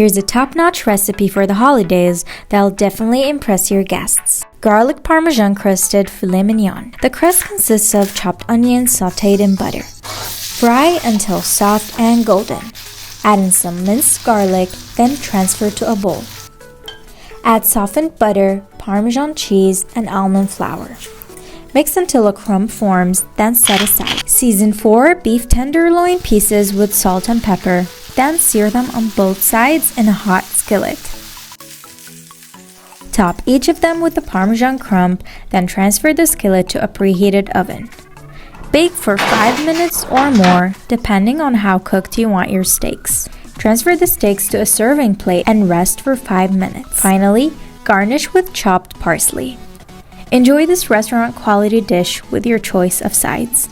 Here's a top-notch recipe for the holidays that'll definitely impress your guests. Garlic Parmesan Crusted Filet Mignon. The crust consists of chopped onions sautéed in butter. Fry until soft and golden. Add in some minced garlic, then transfer to a bowl. Add softened butter, Parmesan cheese, and almond flour. Mix until a crumb forms, then set aside. Season 4 beef tenderloin pieces with salt and pepper, then sear them on both sides in a hot skillet. Top each of them with the Parmesan crumb, then transfer the skillet to a preheated oven. Bake for 5 minutes or more, depending on how cooked you want your steaks. Transfer the steaks to a serving plate and rest for 5 minutes. Finally, garnish with chopped parsley. Enjoy this restaurant quality dish with your choice of sides.